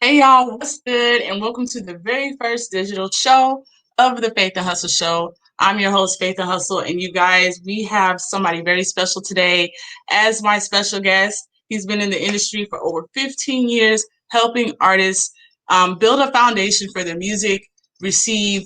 Hey y'all, what's good? And welcome to the very first digital show of the Faith and Hustle Show. I'm your host, Faith and Hustle, and you guys, we have somebody very special today as my special guest. He's been in the industry for over 15 years, helping artists build a foundation for their music, receive,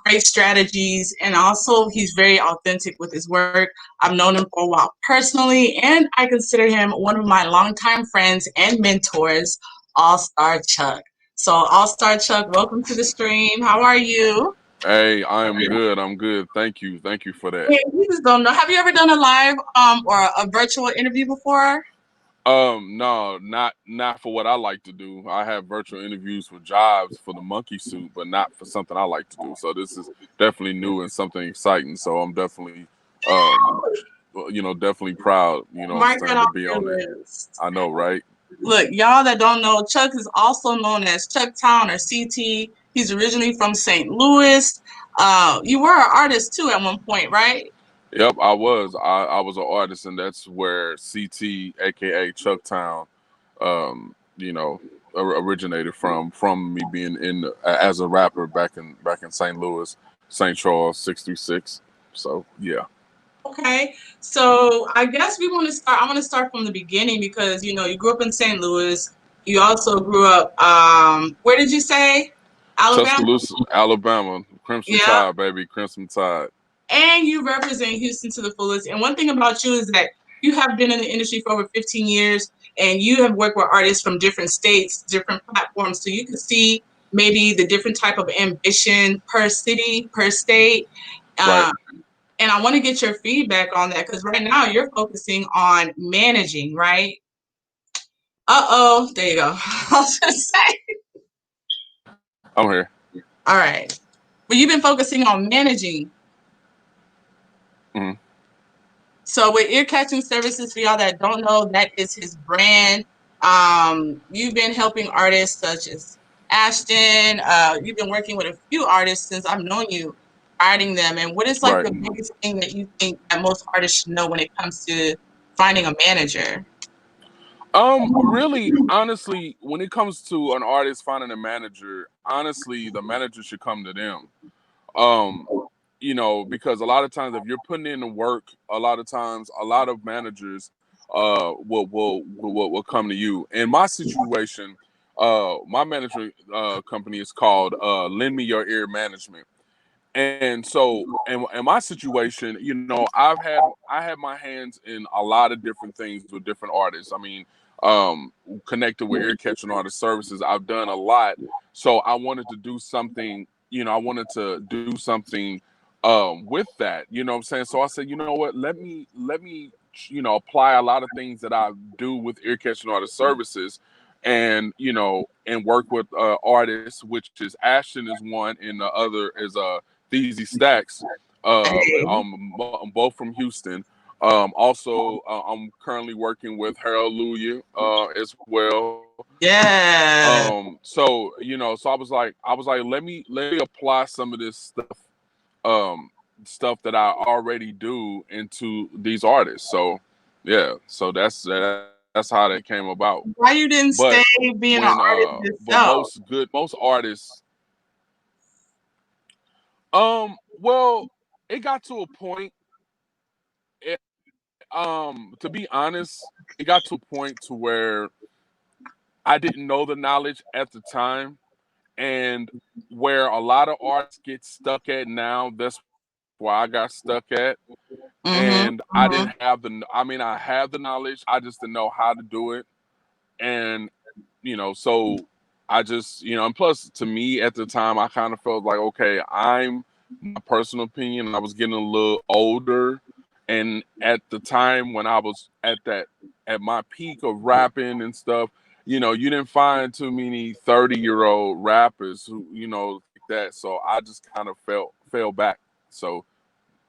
great strategies, and also he's very authentic with his work. I've known him for a while personally, and I consider him one of my longtime friends and mentors. All Star Chuck. So, All Star Chuck, welcome to the stream. How are you? Hey, I am good. I'm good. Thank you. Thank you for that. Hey, you just don't know. Have you ever done a live or a virtual interview before? No, not for what I like to do. I have virtual interviews for jobs for the monkey suit, but not for something I like to do. So this is definitely new and something exciting. So I'm definitely, definitely proud. I'm Mark that saying, off to be your on it. list. I know, right? Look, y'all that don't know, Chuck is also known as Chuck Town or CT. He's originally from St. Louis. You were an artist too at one point, right? Yep, I was. I was an artist, and that's where CT, aka Chucktown, um, you know, originated from me being in as a rapper back in St. Louis, St. Charles, 636. So yeah. Okay, so I guess we want to start. I want to start from the beginning because you grew up in St. Louis. You also grew up. Where did you say? Alabama. Tuscaloosa, Alabama, Crimson Yeah, Tide, baby, Crimson Tide. and you represent Houston to the fullest. And one thing about you is that you have been in the industry for over 15 years, and you have worked with artists from different states, different platforms, so you can see maybe the different type of ambition per city, per state. Right. Uh, And I want to get your feedback on that because right now you're focusing on managing, right? Uh-oh, there you go. I was gonna say. I'm here. All right. But you've been focusing on managing. Hmm. So with ear catching services, for y'all that don't know, that is his brand. You've been helping artists such as Ashton. You've been working with a few artists since I've known you, guiding them. And what is like Right. the biggest thing that you think that most artists should know when it comes to finding a manager? Really, honestly, when it comes to an artist finding a manager, honestly, the manager should come to them. Um, because a lot of times if you're putting in the work, a lot of times a lot of managers will come to you. In my situation, my management company is called Lend Me Your Ear Management. And so in my situation, I have my hands in a lot of different things with different artists. I mean, connected with ear catching artist services. I've done a lot. So I wanted to do something, I wanted to do something with that. You know what I'm saying? So I said, you know what, let me apply a lot of things that I do with ear catching artist services and and work with artists, which is Ashton is one and the other is Theezy Stacks, both from Houston. Also, I'm currently working with Harold Luya as well. Yeah. So I was like, let me apply some of this um, stuff that I already do into these artists. So yeah, so that's how that came about. Why you didn't But stay being an when artist but yourself? most artists, well, it got to a point. To be honest, it got to a point to where I didn't know the knowledge at the time, and where a lot of artists get stuck at now. That's where I got stuck at, and Mm-hmm. I didn't have the. I mean, I have the knowledge. I just didn't know how to do it, and so I just and plus to me at the time, I kind of felt like, okay, I'm my personal opinion. I was getting a little older, and at the time when I was at my peak of rapping and stuff, you didn't find too many 30-year-old rappers who like that. So I just kind of fell back. So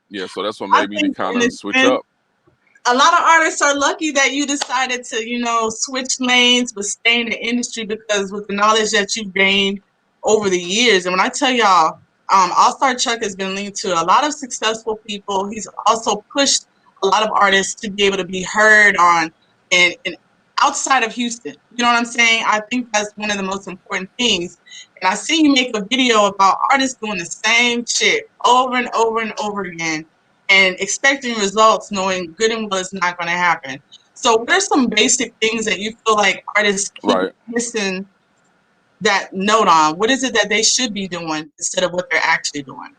yeah, so that's what I made me to think kind in of a switch sense, up. a lot of artists are lucky that you decided to, switch lanes but stay in the industry because with the knowledge that you've gained over the years. And when I tell y'all, All Star Chuck has been linked to a lot of successful people. He's also pushed a lot of artists to be able to be heard on and outside of Houston. You know what I'm saying? I think that's one of the most important things. And I see you make a video about artists doing the same shit over and over and over again and expecting results knowing good and well it's not going to happen. So what are some basic things that you feel like artists keep Right. missing that note on? What is it that they should be doing instead of what they're actually doing?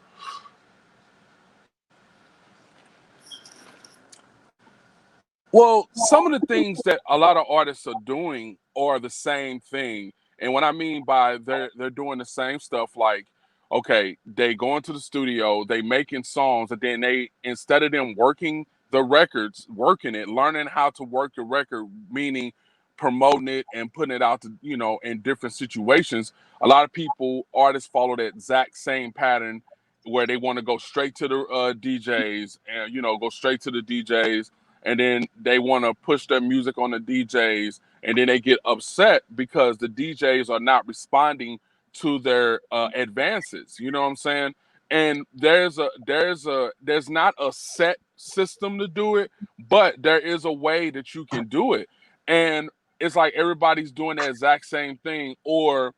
Well, some of the things that a lot of artists are doing are the same thing. And what I mean by they're doing the same stuff, like, okay, they go into the studio, they making songs, and then they, instead of them working the records, working it, learning how to work the record, meaning promoting it and putting it out to, in different situations, a lot of people, artists follow that exact same pattern where they want to go straight to the DJs and, go straight to the DJs, and then they want to push their music on the DJs, and then they get upset because the DJs are not responding to their advances. You know what I'm saying? And there's not a set system to do it, but there is a way that you can do it. And it's like everybody's doing the exact same thing, or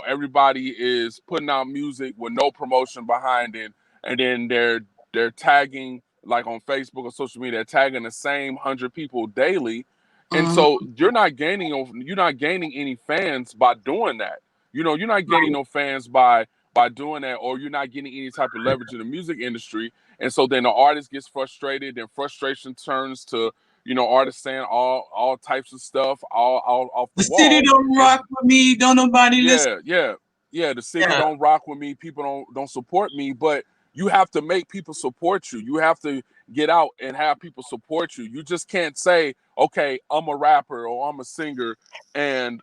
everybody is putting out music with no promotion behind it, and then they're tagging, like on Facebook or social media, tagging the same 100 people daily. And Mhm. so you're not gaining any fans by doing that. You're not gaining no fans by doing that, or you're not getting any type of leverage in the music industry. And so then the artist gets frustrated, and frustration turns to, artists saying all types of stuff all off The the city wall. don't And rock with me. Don't nobody listen. yeah, the city Yeah. don't rock with me, people don't support me. But you have to make people support you. You have to get out and have people support you. You just can't say, okay, I'm a rapper or I'm a singer, and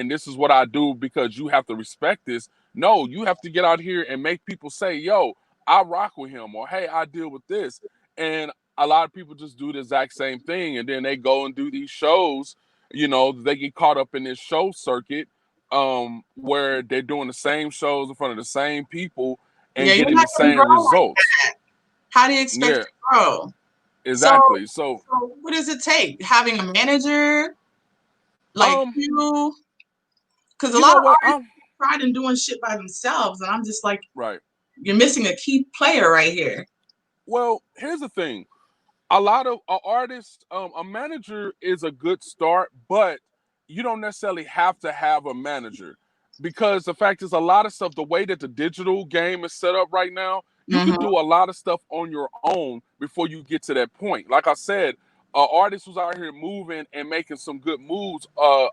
this is what I do, because you have to respect this. No, you have to get out here and make people say, yo, I rock with him, or hey, I deal with this. And a lot of people just do the exact same thing, and then they go and do these shows. They get caught up in this show circuit, where they're doing the same shows in front of the same people Yeah, and you're getting not the gonna same grow like results. that. How do you expect Yeah, to grow? So, exactly. So, so what does it take? Having a manager like um, you? Because a you lot know of what? artists tried in doing shit by themselves, and I'm just like, Right. you're missing a key player right here. Well, here's the thing. A lot of artists, a manager is a good start, but you don't necessarily have to have a manager, because the fact is, a lot of stuff, the way that the digital game is set up right now, you can Mm-hmm. do a lot of stuff on your own before you get to that point. Like I said, an artist who's out here moving and making some good moves, a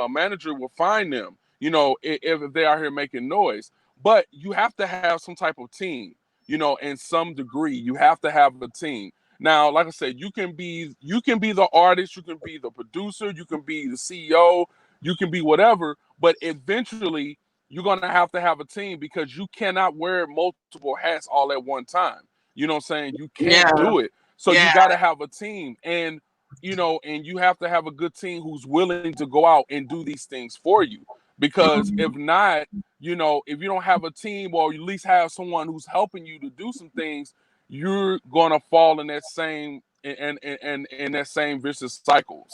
manager will find them, if they are here making noise. But you have to have some type of team, in some degree. You have to have a team. Now, like I said, you can be the artist, you can be the producer, you can be the CEO, you can be whatever, but eventually you're gonna have to have a team, because you cannot wear multiple hats all at one time. You know what I'm saying? You Yeah, can't do it. So yeah. you gotta have a team, and you have to have a good team who's willing to go out and do these things for you. Because Mhm. if not, if you don't have a team, or at least have someone who's helping you to do some things, you're gonna fall in that same and in that same vicious cycle.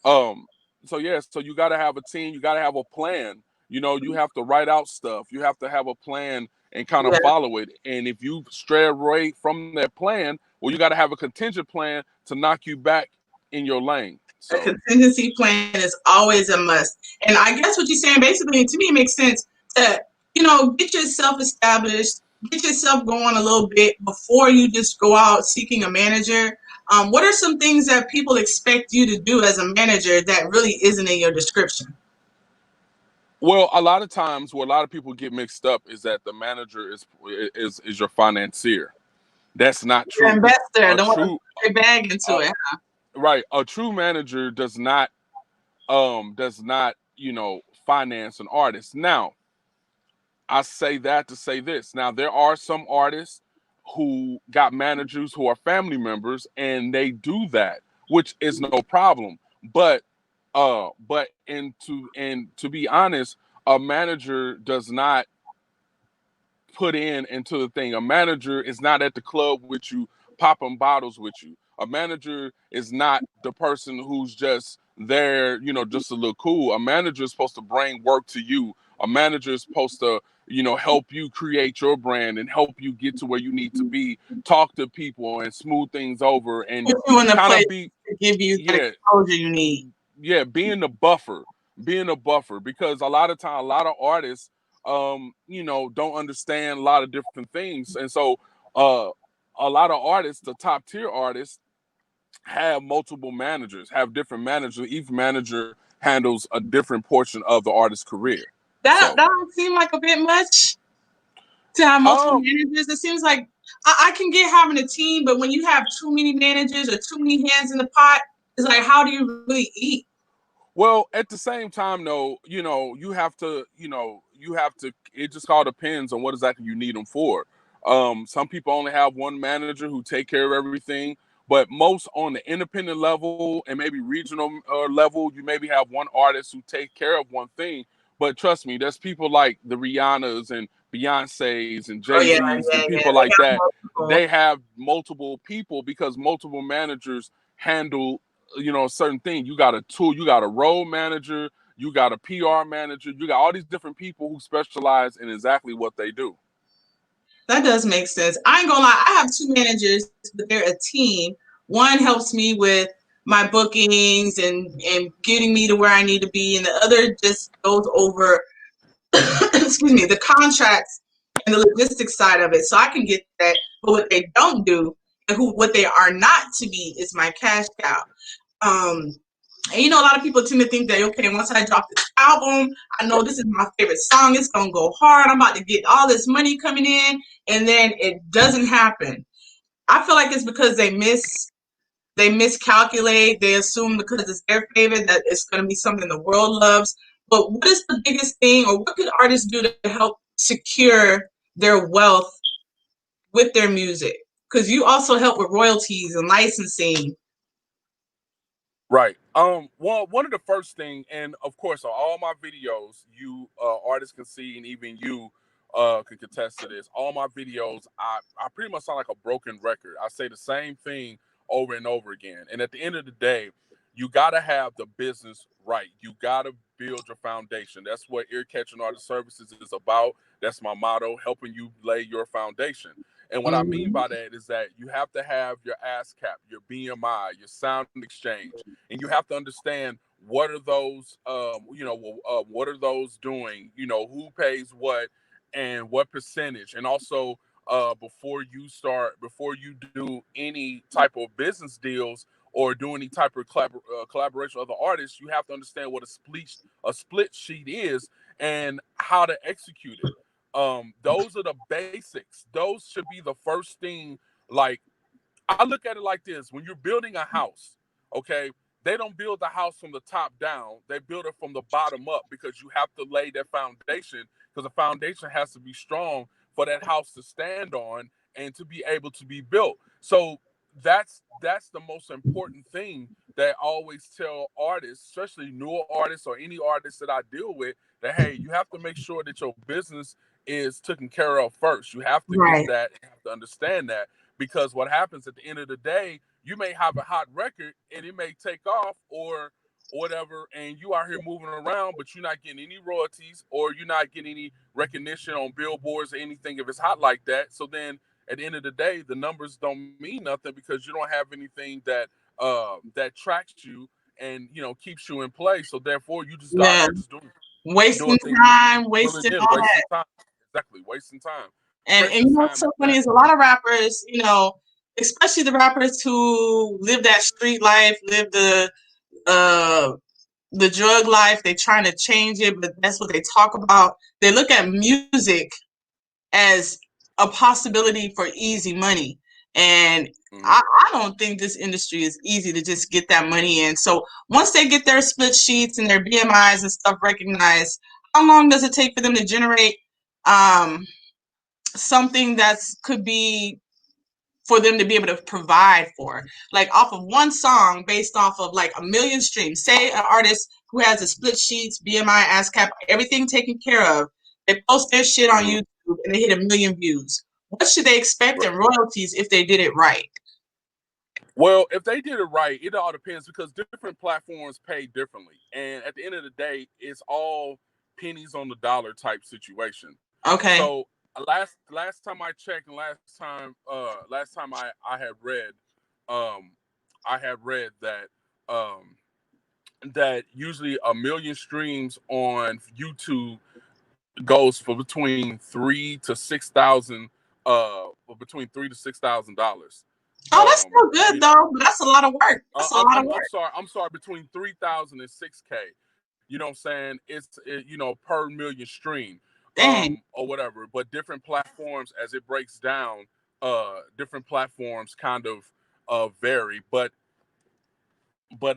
Um, so yes, so you gotta have a team, you gotta have a plan. You have to write out stuff, you have to have a plan and kind of Yeah. follow it. And if you stray away from that plan, well, you gotta have a contingent plan to knock you back in your lane. A So contingency plan is always a must. And I guess what you're saying, basically, to me, it makes sense to, get yourself established, get yourself going a little bit before you just go out seeking a manager. What are some things that people expect you to do as a manager that really isn't in your description? well, a lot of times where a lot of people get mixed up is that the manager is your financier. That's not You're an true. investor, A don't want to true put your bag into uh, it. right, a true manager does not finance an artist. Now, I say that to say this. Now, there are some artists who got managers who are family members, and they do that, which is no problem. But to be honest, a manager does not put in into the thing. A manager is not at the club with you, popping bottles with you. A manager is not the person who's just there, just to look cool. A manager is supposed to bring work to you. A manager is supposed to, help you create your brand and help you get to where you need to be, talk to people and smooth things over and Put you in the kind place of be, to give you that yeah, exposure you need. yeah, being a buffer, because a lot of time, a lot of artists, don't understand a lot of different things. And so, uh, a lot of artists, the top tier artists, have multiple managers, have different managers. Each manager handles a different portion of the artist's career. That So, don't seem like a bit much to have multiple um, managers. It seems like I can get having a team, but when you have too many managers or too many hands in the pot, it's like, how do you really eat? well, at the same time, though, you have to. It just all depends on what exactly you need them for. Some people only have one manager who take care of everything, but most on the independent level and maybe regional level, you maybe have one artist who take care of one thing. But trust me, there's people like the Rihannas and Beyonces and Oh Jay yeah, Z's yeah, and yeah. people They like got that. multiple. They have multiple people because multiple managers handle a certain thing. You got a tool, you got a role manager, you got a PR manager, you got all these different people who specialize in exactly what they do. That does make sense. I ain't gonna lie, I have two managers, but they're a team. One helps me with my bookings and getting me to where I need to be, and the other just goes over excuse me, the contracts and the logistics side of it. So I can get that. But what they don't do and what they are not to be is my cash cow. Um, and a lot of people tend to think that, okay, once I drop this album, I know this is my favorite song. It's gonna go hard. I'm about to get all this money coming in, and then it doesn't happen. I feel like it's because they miscalculate. They assume because it's their favorite that it's gonna be something the world loves. But what is the biggest thing, or what could artists do to help secure their wealth with their music? Because you also help with royalties and licensing. Right. One of the first thing, and of course, on all my videos, you artists can see, and even you can contest to this. All my videos, I pretty much sound like a broken record. I say the same thing over and over again. And at the end of the day, you gotta have the business right. You gotta build your foundation. That's what Ear Catching Artist Services is about. That's my motto, helping you lay your foundation. And what I mean Mhm. by that is that you have to have your ASCAP, your BMI, your sound exchange, and you have to understand what are those, what are those doing? Who pays what and what percentage, and also before you do any type of business deals or do any type of collaboration with other artists, you have to understand what a split sheet is and how to execute it. Those are the basics. Those should be the first thing. Like, I look at it like this: when you're building a house, okay, they don't build the house from the top down. They build it from the bottom up because you have to lay that foundation, because the foundation has to be strong for that house to stand on and to be able to be built. So that's the most important thing that I always tell artists, especially newer artists or any artists that I deal with, that hey, you have to make sure that your business is taken care of first. You have to get Right. that, you have to understand that, because what happens at the end of the day, you may have a hot record and it may take off or whatever, and you out here moving around, but you're not getting any royalties or you're not getting any recognition on billboards or anything if it's hot like that. So then at the end of the day, the numbers don't mean nothing because you don't have anything that tracks you and keeps you in place. So therefore, you just out Yeah. here just doing Wasting things time, willy wasting nilly, all wasting that. time. Exactly, wasting time. And Precious what's time so at funny that. is a lot of rappers, especially the rappers who live that street life, live uh the drug life, they trying to change it, but that's what they talk about. They look at music as a possibility for easy money. And Mhm. I don't think this industry is easy to just get that money in. So once they get their split sheets and their BMIs and stuff recognized, how long does it take for them to generate um, something that's could be for them to be able to provide for, like off of one song based off of like a million streams? Say an artist who has a split sheets, BMI, ASCAP, everything taken care of, they post their shit on Mhm. YouTube and they hit a million views. What should they expect in royalties if they did it right? Well, if they did it right, it all depends because different platforms pay differently, and at the end of the day, it's all pennies on the dollar type situation. Okay. So last time I checked, and last time I had read, um, I had read um that usually a million streams on YouTube goes for between $3,000 to $6,000. Oh, that's still You good know, though. But that's a lot of work. That's a lot of I'm work. sorry. I'm sorry. Between 3,000 and 6K. You know what I'm saying? Per million stream, Dang. or whatever. But different platforms, as it breaks down, different platforms kind of vary. But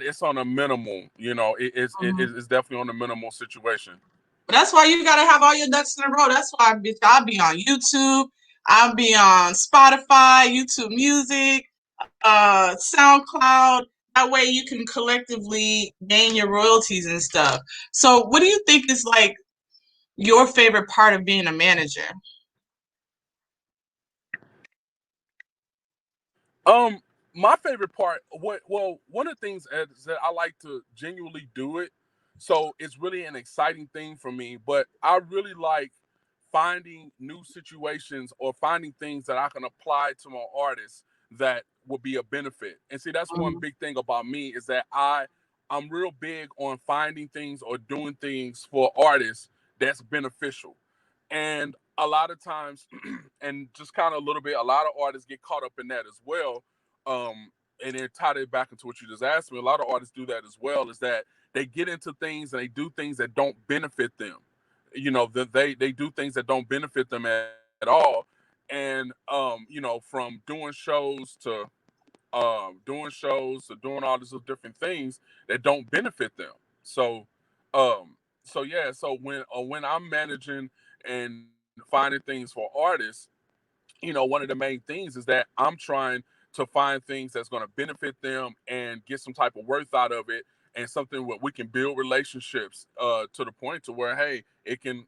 it's on a minimal. Mhm. It's definitely on a minimal situation. But that's why you gotta have all your ducks in a row. That's why bitch, I'll be on YouTube, I'll be on Spotify, YouTube Music, SoundCloud. That way you can collectively gain your royalties and stuff. So what do you think is like your favorite part of being a manager? Um, my favorite part, one of the things is that I like to genuinely do it. So it's really an exciting thing for me, but I really like finding new situations or finding things that I can apply to my artists that would be a benefit. And see, that's one Mhm. big thing about me is that I'm real big on finding things or doing things for artists that's beneficial. And a lot of times, and just kind of a little bit, a lot of artists get caught up in that as well. And then tie it back into what you just asked me. A lot of artists do that as well. Is that they get into things and they do things that don't benefit them. They do things that don't benefit them at all. And from doing shows to doing all these different things that don't benefit them. So, yeah. So when I'm managing and finding things for artists, one of the main things is that I'm trying to find things that's going to benefit them and get some type of worth out of it, and something where we can build relationships to the point to where, hey, it can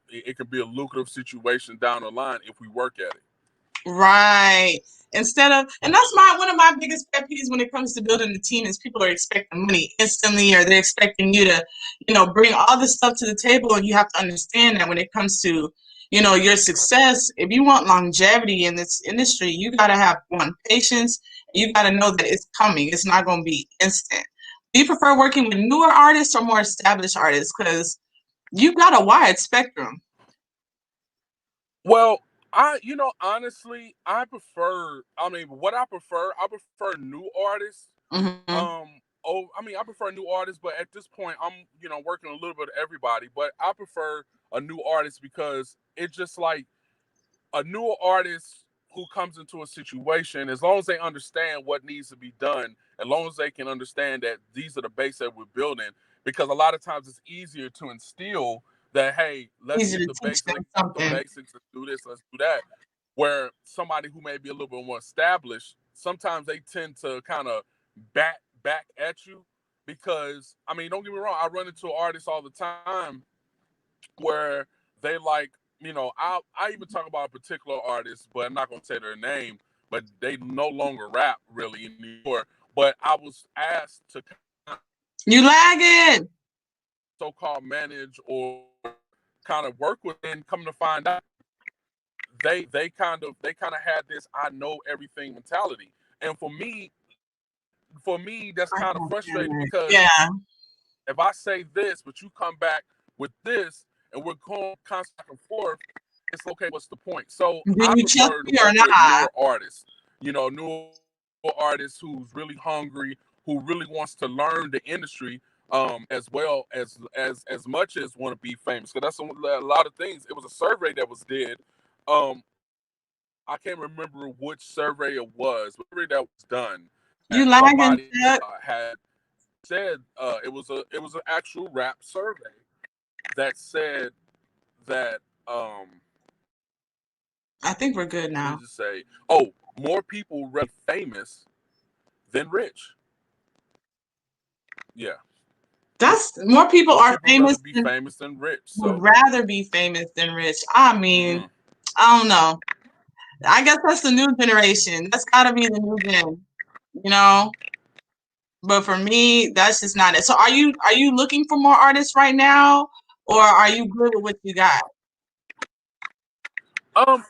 be a lucrative situation down the line if we work at it. Right. Instead of, and that's one of my biggest pet peeves when it comes to building a team is people are expecting money instantly, or they're expecting you to, bring all this stuff to the table. And you have to understand that when it comes to, your success, if you want longevity in this industry, you got to have one patience. You got to know that it's coming. It's not going to be instant. Do you prefer working with newer artists or more established artists? Because you've got a wide spectrum. Well, honestly, what I prefer new artists. Hmm. I prefer new artists, but at this point, I'm working a little bit of everybody. But I prefer a new artist because it's just like a newer artist who comes into a situation, as long as they understand what needs to be done, as long as they can understand that these are the base that we're building, because a lot of times it's easier to instill that, hey, let's Easy get to the teach basics, them something. let's do this, let's do that. Where somebody who may be a little bit more established, sometimes they tend to kind of back at you because don't get me wrong, I run into artists all the time where they like, I even talk about a particular artist, but I'm not gonna say their name, but they no longer rap really anymore. But I was asked to You lagging. so-called manage or kind of work with, and come to find out they kind of had this I know everything mentality. And for me that's kind of frustrating because Yeah. if I say this, but you come back with this, and we're going constant back and forth, it's okay. What's the point? So Do I you trust prefer to me or work with not? newer artists. Newer artists who's really hungry, who really wants to learn the industry, as well as much as want to be famous. Because that's a lot of things. It was a survey that was did. Um, I can't remember which survey it was, but survey that was done You that lagging, somebody Chuck? had said, it was an actual rap survey that said that, I think we're good what now. did it say? Oh, more people rather be famous than rich. Yeah, That's more people more are people famous rather be than famous than rich. would So, rather be famous than rich. I mean, mhm. I don't know. I guess that's the new generation. That's gotta be the new gen. you know. But for me, that's just not it. So are you looking for more artists right now, or are you good with what you got? Um,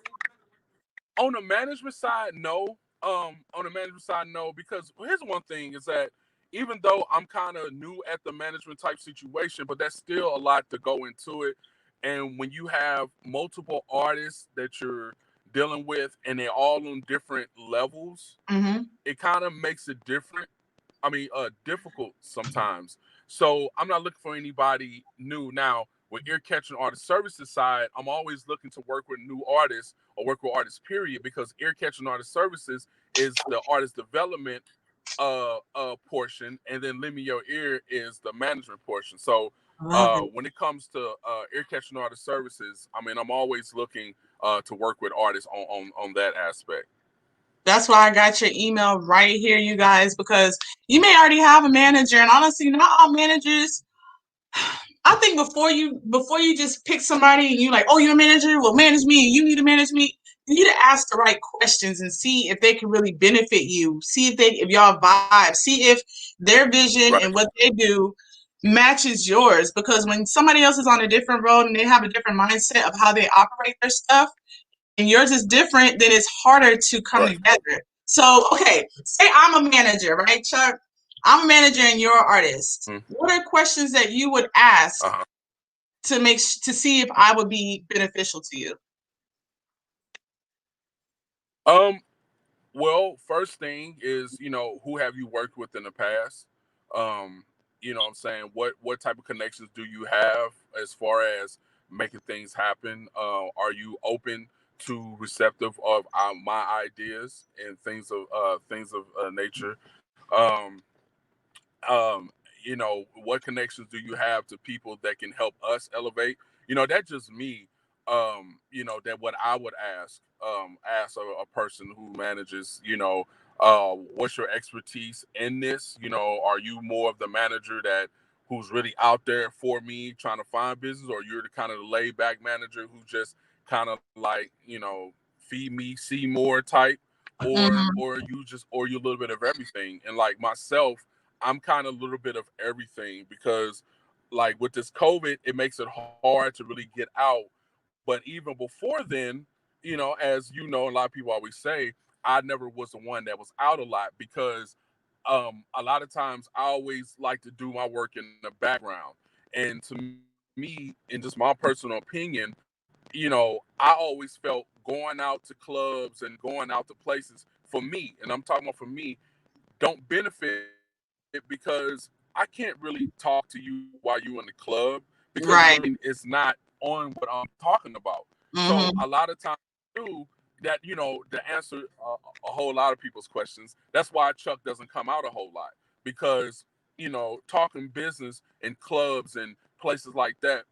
on the management side, no. On the management side, no, because here's one thing is that even though I'm kind of new at the management type situation, but that's still a lot to go into it. And when you have multiple artists that you're dealing with and they're all on different levels, Mm-hmm. it kind of makes it different. I mean, difficult sometimes. So I'm not looking for anybody new now. With ear catching artist services side, I'm always looking to work with new artists or work with artists. Period, because ear catching artist services is the artist development portion, and then lend me your ear is the management portion. So I love it. when it comes to ear catching artist services, I mean, I'm always looking to work with artists on that aspect. That's why I got your email right here, you guys, because you may already have a manager, and honestly, not all managers. I think before you just pick somebody and you like, oh, you're a manager, well, manage me, and you need to manage me. You need to ask the right questions and see if they can really benefit you. See if y'all vibe. See if their vision Right, and what they do matches yours. Because when somebody else is on a different road and they have a different mindset of how they operate their stuff, and yours is different, then it's harder to come right. together. So, okay, say I'm a manager, right, Chuck? I'm a manager and you're an artist. Mm, What are questions that you would ask uh-huh. to see if I would be beneficial to you? Um, Well, first thing is, who have you worked with in the past? Um, what I'm saying, what type of connections do you have as far as making things happen? Are you open to receptive of my ideas and things of nature? Um, um, what connections do you have to people that can help us elevate? That's just me. That what I would ask a person who manages, what's your expertise in this? Are you more of the manager that who's really out there for me trying to find business, or you're the kind of the laid back manager who just kind of like, feed me, see more type, Mm-hmm. or you a little bit of everything. And like myself, I'm kind of a little bit of everything because, like with this COVID, it makes it hard to really get out. But even before then, as you know, a lot of people always say, I never was the one that was out a lot because a lot of times I always like to do my work in the background. And to me, in just my personal opinion, I always felt going out to clubs and going out to places for me, and I'm talking about for me, don't benefit it because I can't really talk to you while you're in the club because Right. really it's not on what I'm talking about. So Mm-hmm. a lot of times too that to answer a whole lot of people's questions. That's why Chuck doesn't come out a whole lot because talking business in clubs and places like that,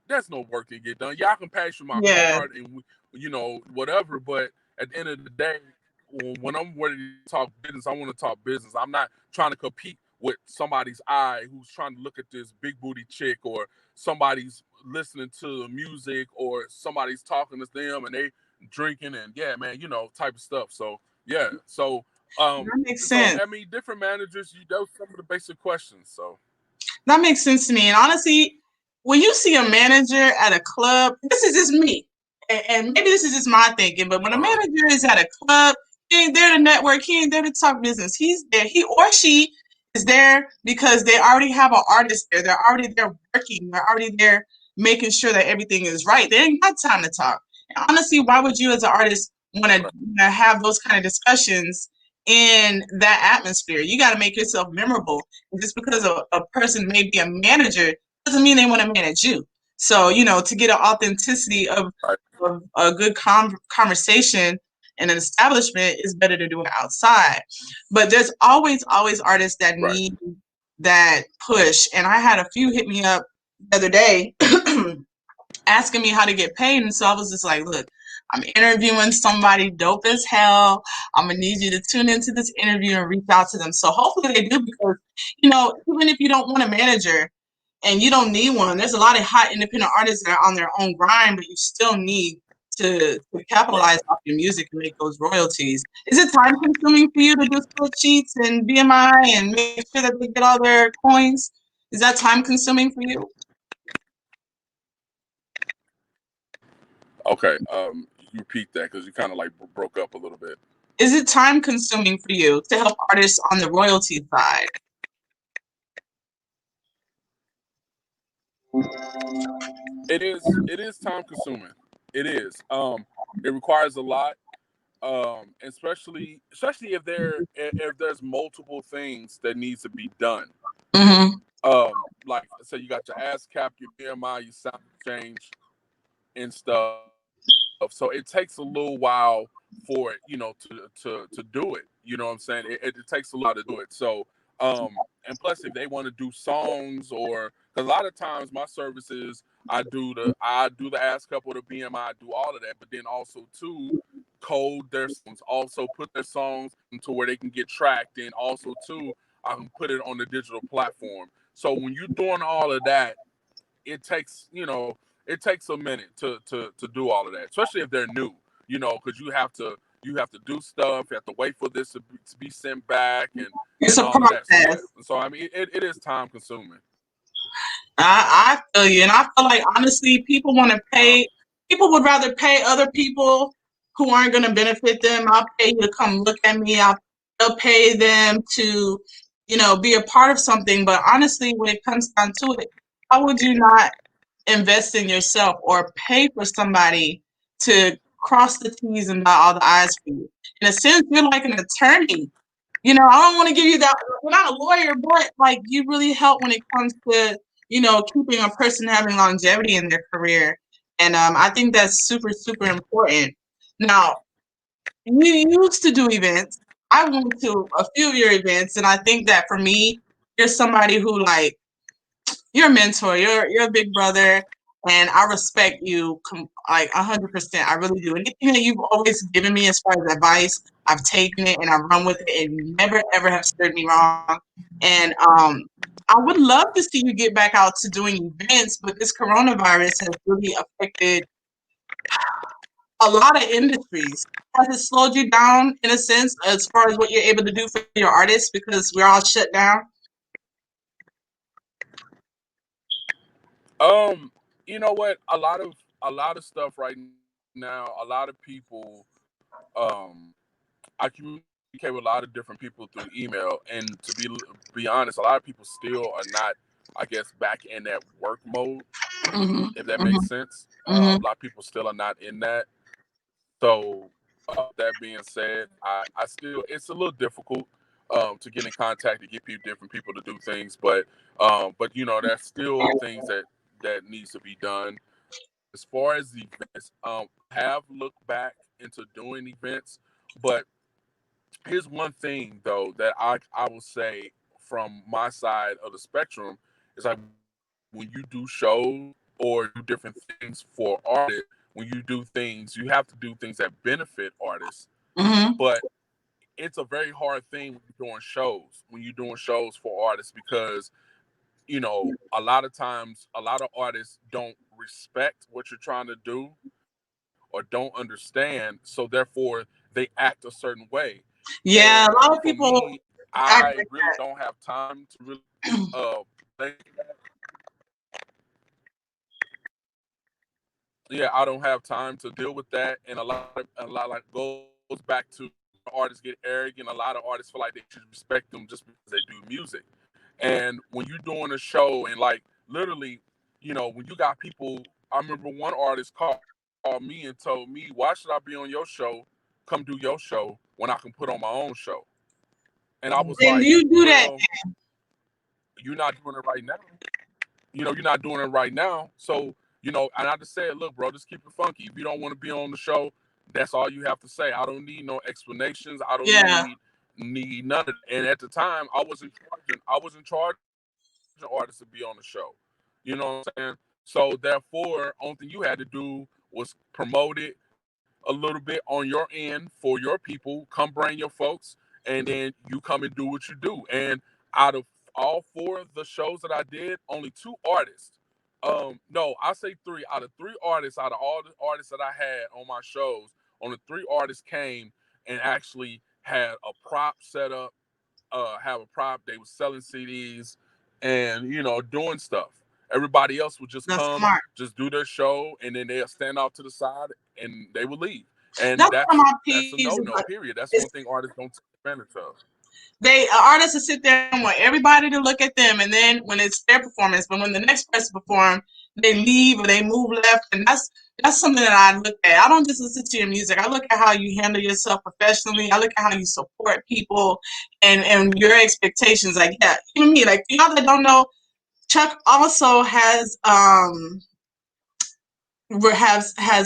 there's no work to get done. Y'all can pass you my Yeah. card and whatever, but at the end of the day, when I'm ready to talk business, I want to talk business. I'm not trying to compete with somebody's eye who's trying to look at this big booty chick, or somebody's listening to music, or somebody's talking to them and they drinking and yeah, man, type of stuff. So yeah, That makes so sense. I mean, different managers, those some of the basic questions. So That makes sense to me. And honestly, when you see a manager at a club, this is just me. And maybe this is just my thinking, but when a uh, manager is at a club, he ain't there to network, he ain't there to talk business. He's there, he or she is there because they already have an artist there. They're already there working. They're already there making sure that everything is right. They ain't got time to talk. And honestly, why would you as an artist want right, to have those kind of discussions in that atmosphere? You got to make yourself memorable. Just because a person may be a manager doesn't mean they want to manage you. So, to get an authenticity right, of a good conversation in an establishment is better to do it outside. But there's always artists that right, need that push. And I had a few hit me up the other day asking me how to get paid. And so I was just like, look, I'm interviewing somebody dope as hell. I'm gonna need you to tune into this interview and reach out to them. So hopefully they do because, even if you don't want a manager and you don't need one, there's a lot of hot independent artists that are on their own grind, but you still need to capitalize off your music and make those royalties. Is it time consuming for you to do split sheets and BMI and make sure that they get all their coins? Is that time consuming for you? Okay. You repeat that because you kind of like broke up a little bit. Is it time consuming for you to help artists on the royalty side? It is. It is time consuming. It is. It requires a lot. Especially if there's multiple things that needs to be done. Mm-hmm. Like so you got your ASCAP, your BMI, your sound exchange and stuff. So it takes a little while for it, to do it. You know what I'm saying? It takes a lot to do it. So and plus if they want to do songs or because a lot of times my services I do the ASCAP or the BMI, I do all of that, but then also too code their songs, also put their songs into where they can get tracked, and also too I can put it on the digital platform. So when you're doing all of that, it takes it takes a minute to do all of that, especially if they're new, because you have to do stuff, you have to wait for this to be sent back It's and a all of that. So yeah, process. so I mean it is time consuming. I feel you, and I feel like honestly, people want to Uh, pay. People would rather pay other people who aren't going to benefit them. I'll pay you to come look at me. They'll pay them to, be a part of something. But honestly, when it comes down to it, how would you not invest in yourself or pay for somebody to cross the T's and dot all the I's for you? In a sense, you're like an attorney. I don't want to give you that. We're not a lawyer, but like you really help when it comes to, keeping a person having longevity in their career. And I think that's super, super important. Now, you used to do events. I went to a few of your events, and I think that for me, you're somebody who like you're a mentor. You're a big brother, and I respect you like 100%. I really do. Anything that you've always given me as far as advice, I've taken it and I run with it, and you never ever have steered me wrong. And I would love to see you get back out to doing events, but this coronavirus has really affected a lot of industries. Has it slowed you down in a sense as far as what you're able to do for your artists because we're all shut down? um you know what, a lot of stuff right now, a lot of people, I communicate with a lot of different people through email, and to be honest, a lot of people still are not, I guess, back in that work mode, Mm-hmm. if that makes Mm-hmm. sense. A Mm-hmm. lot of people still are not in that. So, that being said, I still it's a little difficult to get in contact to get different people to do things, but there's still things that needs to be done as far as the events. Have looked back into doing events, but here's one thing though that I will say from my side of the spectrum is like when you do shows or do different things for artists, when you do things, you have to do things that benefit artists. Mm-hmm. But it's a very hard thing when you're doing shows for artists because a lot of times a lot of artists don't respect what you're trying to do or don't understand, so therefore they act a certain way. Yeah, a And lot of for people me, act I like really don't have time to really play. Yeah, I don't have time to deal with that, and a lot like goes back to artists get arrogant. A lot of artists feel like they should respect them just because they do music. And when you're doing a show, and like literally, when you got people, I remember one artist called me and told me, "Why should I be on your show? Come do your show when I can put on my own show." And I was then like, you do that. "Well, you're not doing it right now. You're not doing it right now. So, and I just said, look, bro, just keep it funky. If you don't want to be on the show, that's all you have to say. I don't need no explanations. I don't Yeah. need none of it." And at the time, I wasn't charging artists to be on the show. You know what I'm saying? So therefore, only thing you had to do was promote it a little bit on your end for your people. Come bring your folks, and then you come and do what you do. And out of all four of the shows that I did, only two artists No, I say three. Out of three artists, out of all the artists that I had on my shows, only three artists came and actually had a prop set up, have a prop. They were selling CDs and doing stuff. Everybody else would just That's come, smart. just do their show, and then they'll stand off to the side and they would leave. And That's one of my that's a peeves. no. Period. That's one thing artists don't take advantage of. Artists will sit there and want everybody to look at them, and then when it's their performance, but when the next person performs, they leave or they move left, and that's something that I look at. I don't just listen to your music. I look at how you handle yourself professionally. I look at how you support people and your expectations. Like, yeah, even me. Like, y'all that don't know, Chuck also has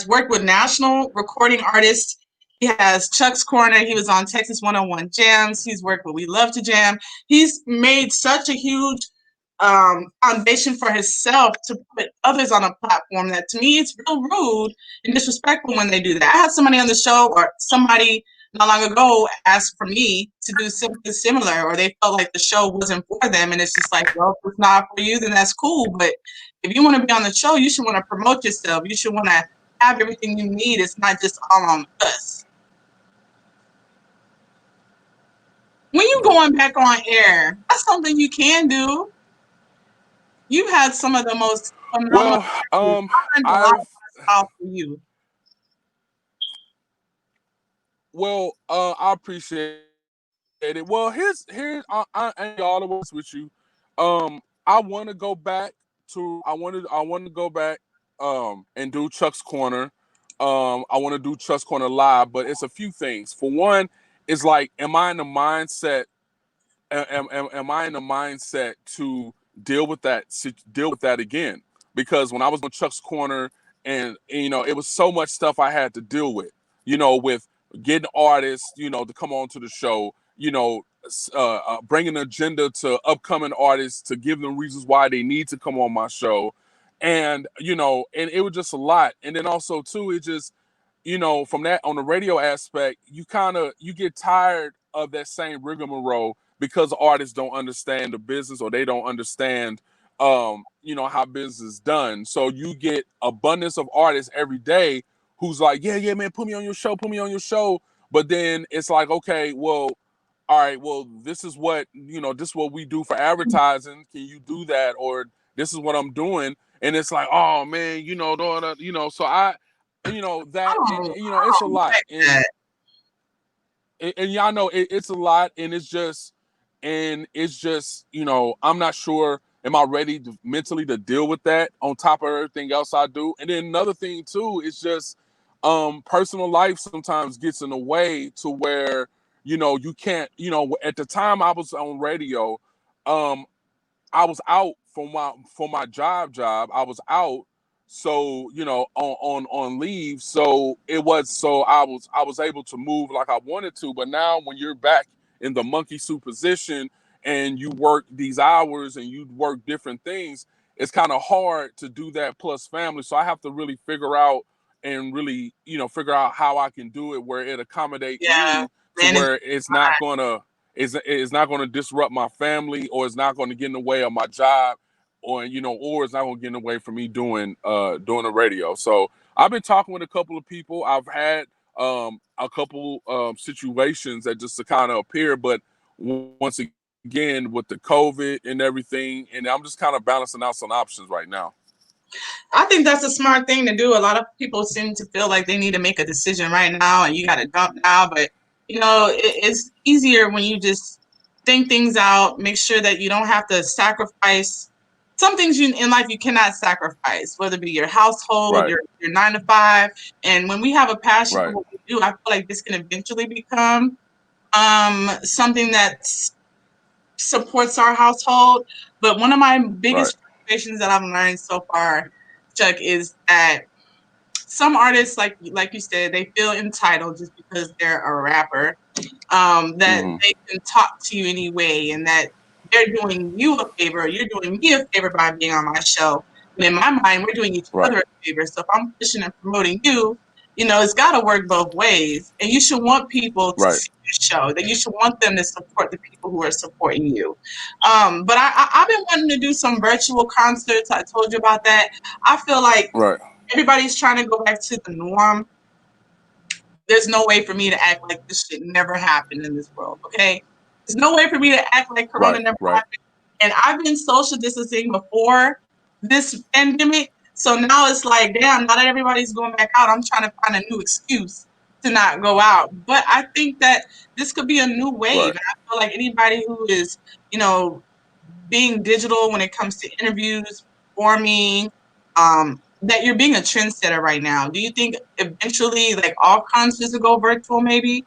worked with national recording artists. He has Chuck's Corner. He was on Texas 101 Jams. He's worked with We Love to Jam. He's made such a huge foundation for himself to put others on a platform that, to me, it's real rude and disrespectful when they do that. I had somebody on the show, or somebody not long ago asked for me to do something similar, or they felt like the show wasn't for them, and it's just like, well, if it's not for you, then that's cool. But if you want to be on the show, you should want to promote yourself. You should want to have everything you need. It's not just all on us. When you going back on air, that's something you can do. You've had some of the most phenomenal. Well, I learned a lot I've about for you. I appreciate it. Well, here's I ain't all the way with you. I want to go back to I want to go back and do Chuck's Corner. I want to do Chuck's Corner live, but it's a few things. For one, it's like, am I in the mindset? Am I in the mindset to deal with that again? Because when I was on Chuck's Corner, and it was so much stuff I had to deal with. With getting artists, to come on to the show. Bringing an agenda to upcoming artists to give them reasons why they need to come on my show, and and it was just a lot. And then also too, it just from that, on the radio aspect, you get tired of that same rigmarole because artists don't understand the business, or they don't understand how business is done. So you get abundance of artists every day who's like, yeah, man, put me on your show. But then it's like, okay, well, all right, well, this is what we do for advertising. Can you do that? Or this is what I'm doing. And it's like, oh man, so that, it's a lot. And y'all know it's a lot, and it's just I'm not sure, am I ready mentally to deal with that on top of everything else I do. And then another thing too is just personal life sometimes gets in the way to where you can't, at the time I was on radio, um I was out for my job. I was out, so on leave. So I was able to move like I wanted to. But now when you're back in the monkey suit position and you work these hours and you work different things, it's kind of hard to do that plus family. So I have to really figure out how I can do it where it accommodate Yeah, me to man, where it's not going to disrupt my family, or it's not going to get in the way of my job, or or it's not going to get in the way for me doing the radio. So I've been talking with a couple of people. I've had a couple situations that just to kind of appear, but once again with the COVID and everything, and I'm just kind of balancing out some options right now. I think that's a smart thing to do. A lot of people seem to feel like they need to make a decision right now and you got to dump now. But, it's easier when you just think things out, make sure that you don't have to sacrifice. Some things in life you cannot sacrifice, whether it be your household, Right. your 9 to 5. And when we have a passion for Right. what we do, I feel like this can eventually become something that supports our household. But one of my Right. biggest frustrations that I've learned so far, Chuck, is that some artists, like you said, they feel entitled just because they're a rapper, that Mm-hmm. they can talk to you anyway, and that they're doing you a favor, or you're doing me a favor by being on my show. And in my mind, we're doing each Right. other a favor. So if I'm pushing and promoting you, it's got to work both ways. And you should want people to Right. see your show, that you should want them to support the people who are supporting you. But I've been wanting to do some virtual concerts. I told you about that. I feel like Right. everybody's trying to go back to the norm. There's no way for me to act like this shit never happened in this world, okay? There's no way for me to act like Corona Right. never Right. happened. And I've been social distancing before this pandemic. So now it's like, damn, now that everybody's going back out, I'm trying to find a new excuse to not go out. But I think that this could be a new wave. Right. And I feel like anybody who is, you know, being digital when it comes to interviews, performing, that you're being a trendsetter right now. Do you think eventually, like all concerts will go virtual? Maybe.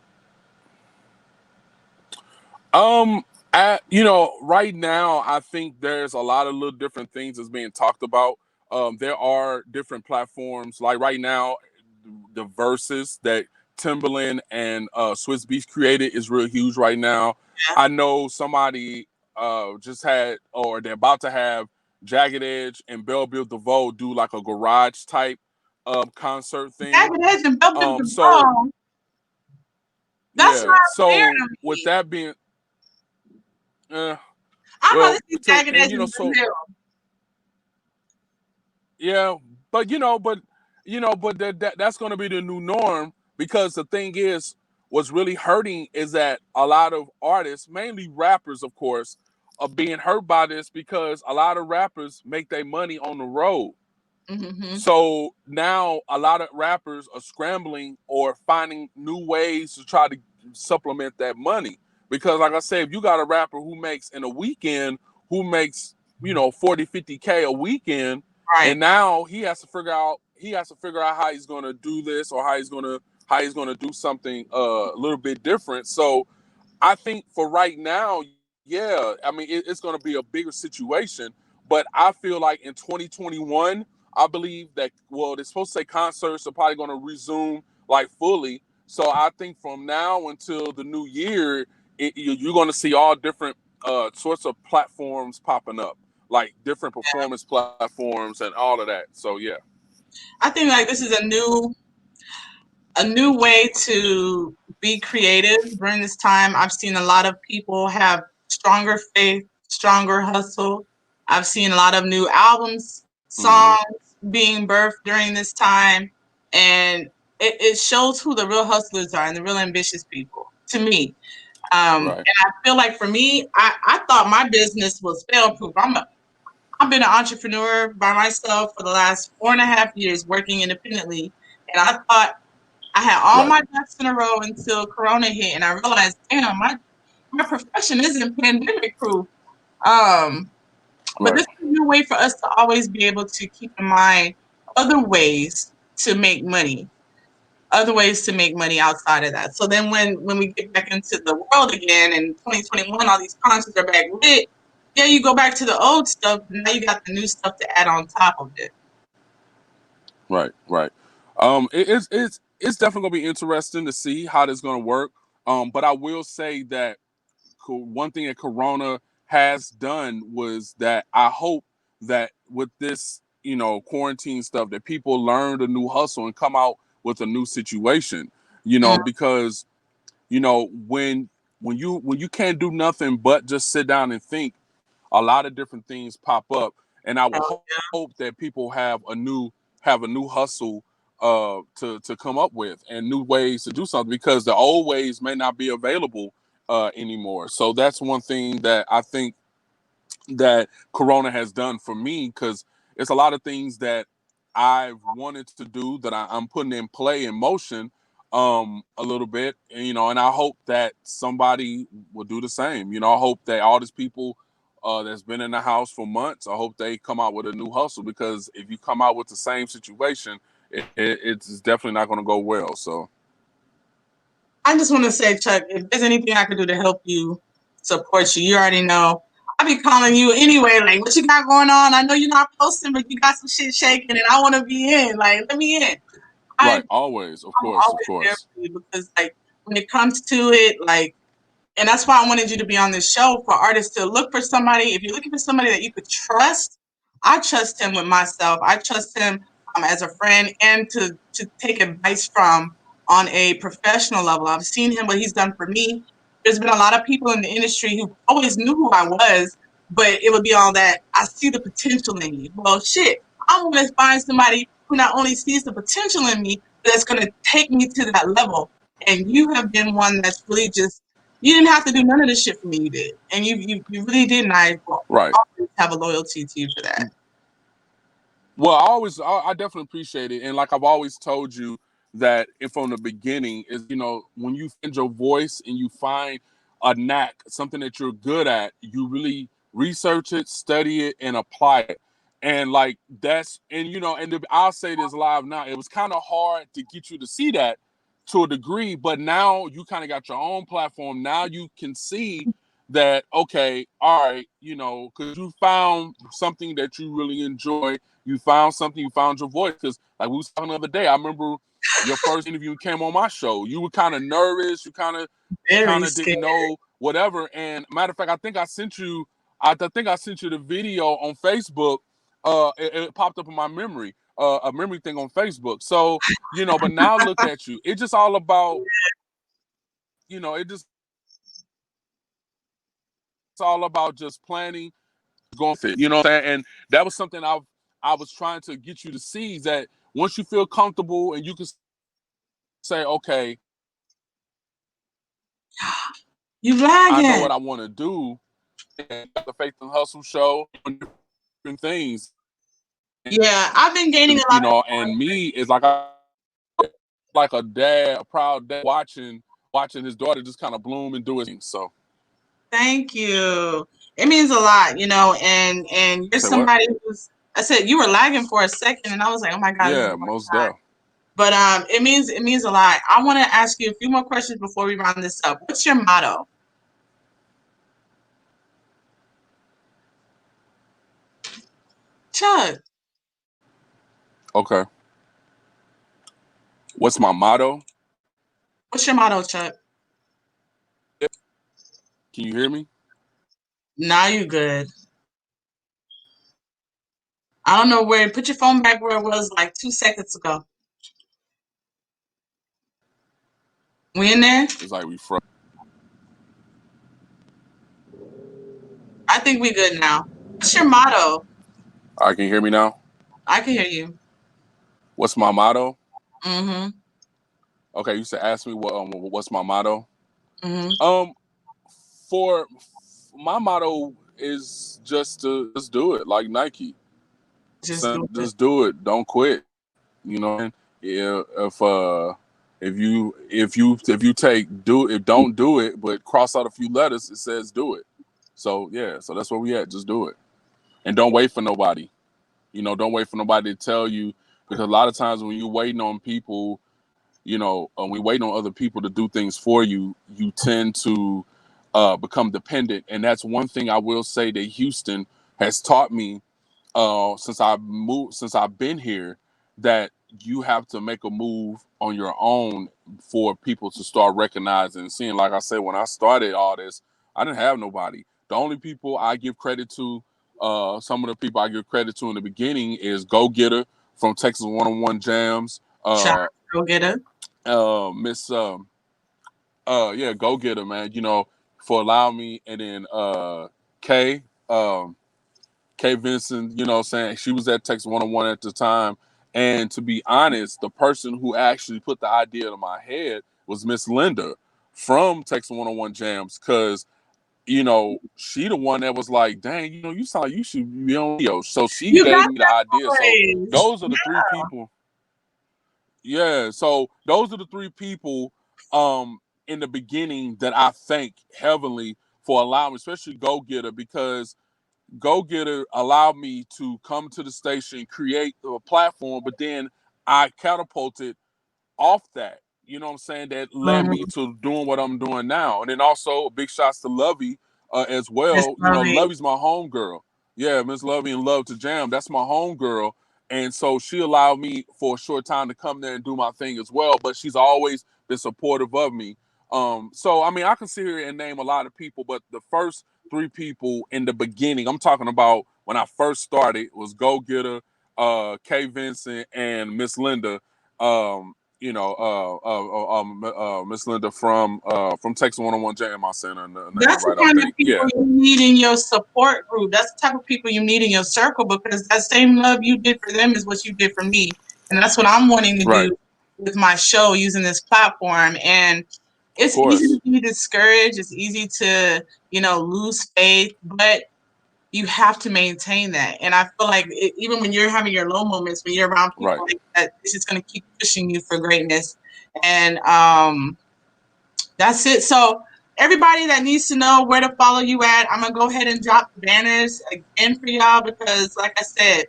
Um, right now, I think there's a lot of little different things that's being talked about. There are different platforms. Like right now, the verses that Timberland and Swiss Beats created is real huge right now. Yeah. I know somebody just had, or they're about to have, Jagged Edge and Belle Biv DeVoe do like a garage type concert thing. Jagged Edge and Bell Biv So DeVoe. That's yeah. not fair So to with me. that being, uh, I'd rather well, see Jagged and Edge and so Brazil. yeah, but that's going to be the new norm, because the thing is, what's really hurting is that a lot of artists, mainly rappers, of course, are being hurt by this, because a lot of rappers make their money on the road. Mm-hmm. So now a lot of rappers are scrambling or finding new ways to try to supplement that money. Because like I said, if you got a rapper who makes in a weekend, who makes, 40, 50K a weekend, Right. and now he has to figure out how he's gonna do this, or how he's gonna do something a little bit different. So I think for right now, yeah, I mean, it's going to be a bigger situation. But I feel like in 2021, I believe that, well, they're supposed to say concerts are probably going to resume like fully. So I think from now until the new year, you're going to see all different sorts of platforms popping up, like different performance platforms and all of that. So yeah. I think like this is a new way to be creative during this time. I've seen a lot of people have stronger faith, stronger hustle. I've seen a lot of new albums, Hmm. songs being birthed during this time. And it shows who the real hustlers are and the real ambitious people to me. And Right. I feel like for me, I thought my business was fail proof. I've been an entrepreneur by myself for the last 4.5 years working independently. And I thought I had all Right. my ducks in a row until Corona hit, and I realized, damn, my profession isn't pandemic proof. Um, but this Right. is a new way for us to always be able to keep in mind other ways to make money, other ways to make money outside of that. So then when we get back into the world again in 2021, all these concerts are back lit. Yeah, you go back to the old stuff. Now you got the new stuff to add on top of it. Right, right. It's definitely gonna be interesting to see how this gonna work. But I will say that one thing that Corona has done was that I hope that with this, quarantine stuff, that people learn a new hustle and come out with a new situation. Mm, Because when you can't do nothing but just sit down and think, a lot of different things pop up, and I will oh, hope that people have a new hustle to come up with, and new ways to do something, because the old ways may not be available anymore. So that's one thing that I think that Corona has done for me, because it's a lot of things that I've wanted to do that I'm putting in motion a little bit, and I hope that somebody will do the same. I hope that all these people that's been in the house for months, I hope they come out with a new hustle, because if you come out with the same situation, it's definitely not going to go well. So I just want to say, Chuck, if there's anything I could do to help you, support you, you already know. I'll be calling you anyway, like, what you got going on? I know you're not posting, but you got some shit shaking, and I want to be in. Like, let me in. right, always, of I'm course, of always there course. for you because, like, when it comes to it, like, and that's why I wanted you to be on this show for artists to look for somebody. If you're looking for somebody that you could trust, I trust him with myself. I trust him. as a friend and to take advice from on a professional level. I've seen him, what he's done for me. There's been a lot of people in the industry who always knew who I was, but it would be all that I see the potential in you. Well, shit, I want to find somebody who not only sees the potential in me, but that's going to take me to that level. And you have been one that's really just, you didn't have to do none of this shit for me. You did, and you really did, and I will Right. always have a loyalty to you for that. Well, I definitely appreciate it, and like I've always told you that if from the beginning is, you know, when you find your voice and you find a knack, something that you're good at, you really research it, study it, and apply it. And like that's, and you know, and I'll say this live now. It was kind of hard to get you to see that to a degree, but now you kind of got your own platform. Now you can see that, okay, all right, you know, because you found something that you really enjoy. You found something, you found your voice. Because like we was talking the other day, I remember your first interview came on my show. You were kind of nervous, you kind Very of scared. didn't know whatever. And matter of fact, I think I sent you the video on Facebook. It popped up in my memory, a memory thing on Facebook. So, you know, but now look at you. It's just all about, you know, it's all about just planning, going fit. You know what I'm saying? And that was something I was trying to get you to see, that once you feel comfortable and you can say, okay, You I know lagging. what I want to do. And the Faith and Hustle show, different things, Yeah, I've been gaining a you lot of. know. And me is like like a dad, a proud dad, watching his daughter just kind of bloom and do his thing. So Thank you. It means a lot, you know, and you're say what? somebody who's. I said you were lagging for a second, and I was like, oh my god, this is. Yeah, most deaf. But it means a lot. I want to ask you a few more questions before we round this up. What's your motto? Chuck, Okay. What's my motto? what's your motto, Chuck? Can you hear me? Now you good. I don't know where. Put your phone back where it was like 2 seconds ago. We in there? It's like we froze. I think we good now. What's your motto? All right, can you hear me now? I can hear you. What's my motto? Mm-hmm. Okay, you said ask me what's my motto. Mm-hmm. Um, for my motto is just to just do it, like Nike. Just do it. Just do it. Don't quit. You know, yeah. If you take do if don't do it, but cross out a few letters, it says do it. So yeah, so that's where we at. Just do it, and don't wait for nobody. You know, don't wait for nobody to tell you, because a lot of times when you're waiting on people, you know, we wait on other people to do things for you, you tend to become dependent. And that's one thing I will say that Houston has taught me since I've been here, that you have to make a move on your own for people to start recognizing and seeing. Like I said, when I started all this, I didn't have nobody. The only people I give credit to, some of the people I give credit to in the beginning is Go Getter from Texas 101 Jams, Shot. Go get it. Miss yeah, Go Getter, man, you know, for allowing me. And then Kay, Kay Vincent, you know, saying she was at Texas 101 at the time. And to be honest, the person who actually put the idea in my head was Miss Linda from Texas 101 Jams, because you know, she the one that was like, dang, you know, you sound like you should be on video. So she You gave got me the idea. So praise. those are the three people. Yeah, so those are the three people in the beginning that I thank heavily for allowing, especially Go Getter, because Go Getter allowed me to come to the station, create a platform, but then I catapulted off that. You know what I'm saying? That led me Mhm. to doing what I'm doing now. And then also big shots to Lovey as Miss well. You know, Lovey. Lovey's my homegirl. Yeah, Miss Lovey and Love to Jam. That's my homegirl. And so she allowed me for a short time to come there and do my thing as well. But she's always been supportive of me. So I mean, I can sit here and name a lot of people, but the first three people in the beginning, I'm talking about when I first started, was Go Getter, Kay Vincent and Miss Linda. Miss Linda from Texas 101 JMI Center. That's the right out kind there. of people Yeah. you need in your support group. That's the type of people you need in your circle, because that same love you did for them is what you did for me. And that's what I'm wanting to Right. do with my show, using this platform. And it's Of easy course. to be discouraged. It's easy to, lose faith, but you have to maintain that. And I feel like even when you're having your low moments, when you're around people Right. like that, it's just going to keep pushing you for greatness. And that's it. So everybody that needs to know where to follow you at, I'm going to go ahead and drop the banners again for y'all, because like I said,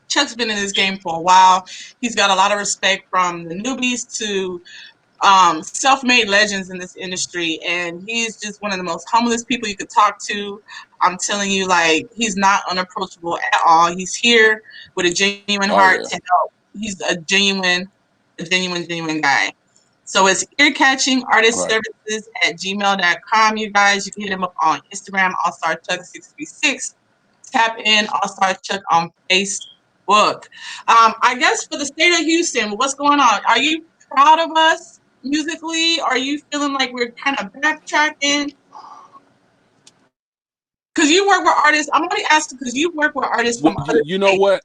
Chuck's been in this game for a while. He's got a lot of respect from the newbies to self-made legends in this industry, and he's just one of the most humblest people you could talk to. I'm telling you, like, he's not unapproachable at all. He's here with a genuine Oh heart yeah. to help. He's a genuine guy. So it's earcatchingartistservices@gmail.com, you guys. You can hit him up on Instagram, AllStarChuck636. Tap in All-Star Chuck on Facebook. I guess for the state of Houston, what's going on? Are you proud of us musically? Are you feeling like we're kind of backtracking? Because you work with artists. I'm only asking because you work with artists from other You know states. what?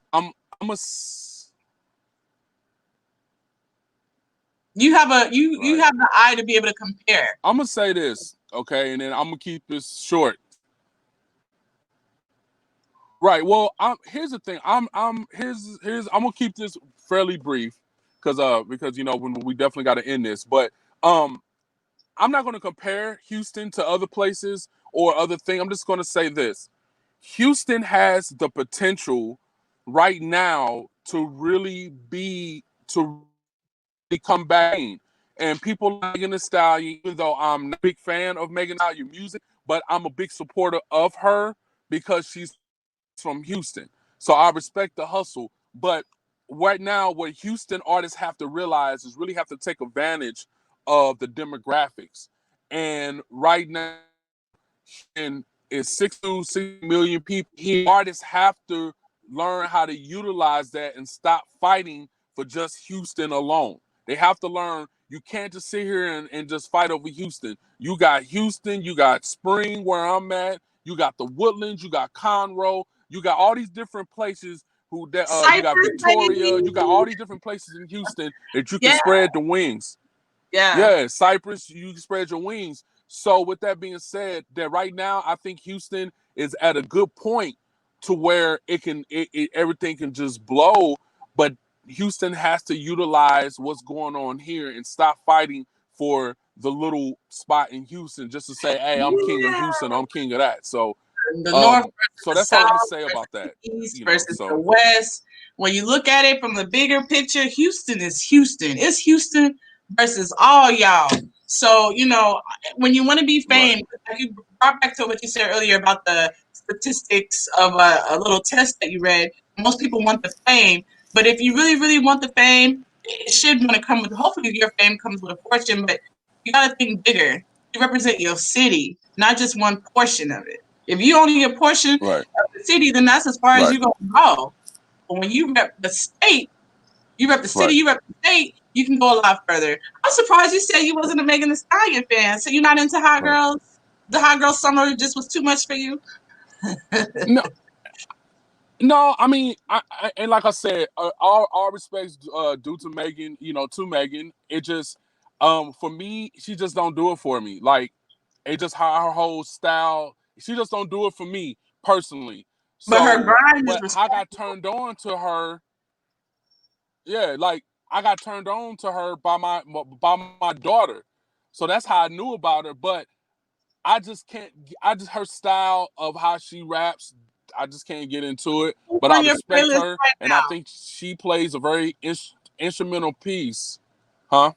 You have the eye to be able to compare. I'm gonna say this, okay, and then I'm gonna keep this short. Right. Well, here's the thing. I'm gonna keep this fairly brief because when we definitely got to end this. But I'm not gonna compare Houston to other places or other thing. I'm just gonna say this: Houston has the potential right now to really come back. And people like Megan Thee Stallion, even though I'm not a big fan of Megan Thee Stallion music, but I'm a big supporter of her because she's from Houston. So I respect the hustle. But right now, what Houston artists have to realize is really have to take advantage of the demographics. And right now, and it's 6 million people here. Artists have to learn how to utilize that and stop fighting for just Houston alone. They have to learn you can't just sit here and just fight over Houston. You got Houston, you got Spring where I'm at, you got the Woodlands, you got Conroe, you got all these different places you got Victoria, Baby. you got all these different places in Houston that you can Yeah. spread the wings. Yeah, Cypress, you can spread your wings. So with that being said, that right now I think Houston is at a good point to where everything can just blow, but Houston has to utilize what's going on here and stop fighting for the little spot in Houston just to say, hey, I'm king of Houston, I'm king of that. So the north versus so the that's all I'm gonna south say about that. The east versus the west. When you look at it from the bigger picture, Houston is Houston. It's Houston versus all y'all. So, when you want to be famed, like you brought back to what you said earlier about the statistics of a little test that you read, most people want the fame. But if you really, really want the fame, it should want to come with, hopefully your fame comes with a fortune, but you got to think bigger. You represent your city, not just one portion of it. If you only a portion of the city, then that's as far as you're going to go. But when you rep the state, you rep the city, you rep the state, you can go a lot further. I'm surprised you said you wasn't a Megan Thee Stallion fan. So you're not into hot girls? The hot girl summer just was too much for you? No, I mean, and like I said, all respects due to Megan, to Megan. It just, for me, she just don't do it for me. Like, it just her whole style. She just don't do it for me personally. But her grind is I got turned on to her. Yeah, like I got turned on to her by my daughter, so that's how I knew about her. But I just can't. Her style of how she raps. I just can't get into it, but I respect her, and I think she plays a very instrumental piece, huh?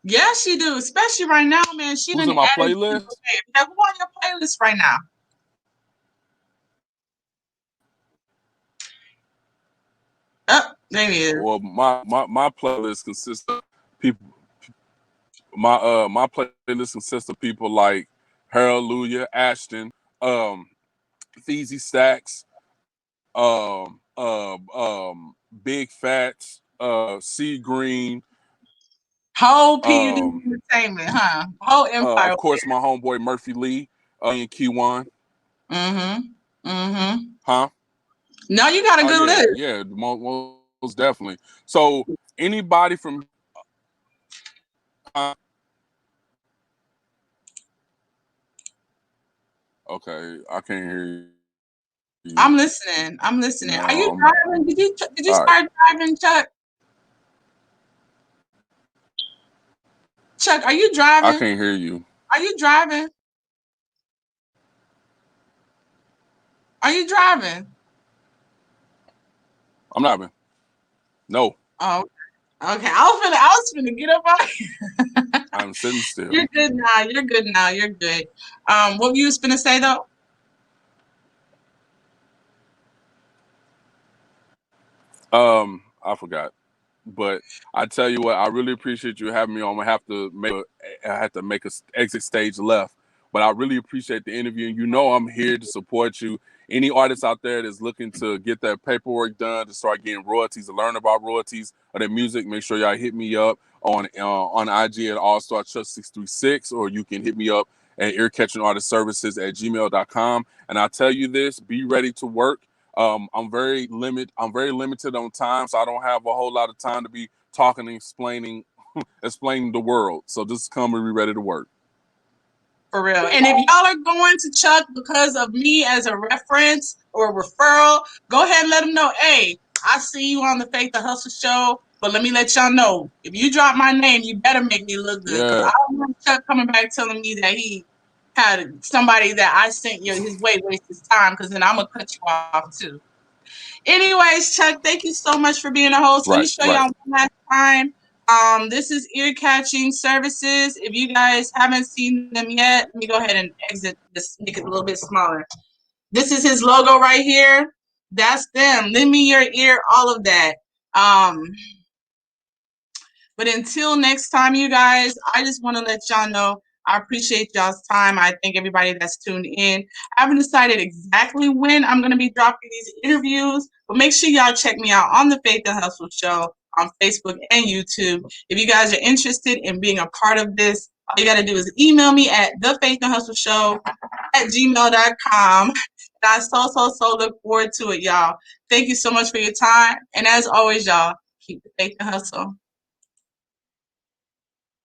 Yeah, she do, especially right now, man. She Who's in my playlist? Yeah, who on your playlist right now? Oh, there he is. Well, my playlist consists of people. My playlist consists of people like Hallelujah, Ashton, Feezy Stacks, Big Fats, C Green, Whole PUD Entertainment, huh? Whole empire. of course, my homeboy Murphy Lee, and Q1. Huh? No, you got a good list. Yeah, most definitely. So anybody from okay, I can't hear you. I'm listening. No, Are you driving? Did you start driving, Chuck? Chuck, are you driving? I can't hear you. Are you driving? Are you driving? I'm not driving. No. Oh, okay. I was finna get up on you. I'm sitting still. You're good now. You're good. What you was finna say though? I forgot. But I tell you what, I really appreciate you having me on. I have to make a exit stage left. But I really appreciate the interview. And you know I'm here to support you. Any artist out there that's looking to get that paperwork done to start getting royalties, to learn about royalties of their music, make sure y'all hit me up on IG at AllStarChuck636, or you can hit me up at earcatchingartistservices@gmail.com. And I tell you this, be ready to work. I'm very limited on time, so I don't have a whole lot of time to be talking and explaining the world. So just come and be ready to work. For real. And if y'all are going to Chuck because of me as a reference or a referral, go ahead and let them know, hey, I see you on the Faith the Hustle show, but let me let y'all know, if you drop my name, you better make me look good. Because I don't want Chuck coming back telling me that he had somebody that I sent you his way waste his time, because then I'm going to cut you off too. Anyways, Chuck, thank you so much for being a host. Let me show y'all one last time. This is Ear Catching Services. If you guys haven't seen them yet, let me go ahead and exit this, make it a little bit smaller. This is his logo right here. That's them. Lend me your ear, all of that. But until next time, you guys, I just want to let y'all know I appreciate y'all's time. I thank everybody that's tuned in. I haven't decided exactly when I'm going to be dropping these interviews, but make sure y'all check me out on the Faith and Hustle Show on Facebook and YouTube. If you guys are interested in being a part of this, all you got to do is email me at thefaithandhustleshow@gmail.com. And I so look forward to it, y'all. Thank you so much for your time. And as always, y'all, keep the faith and hustle.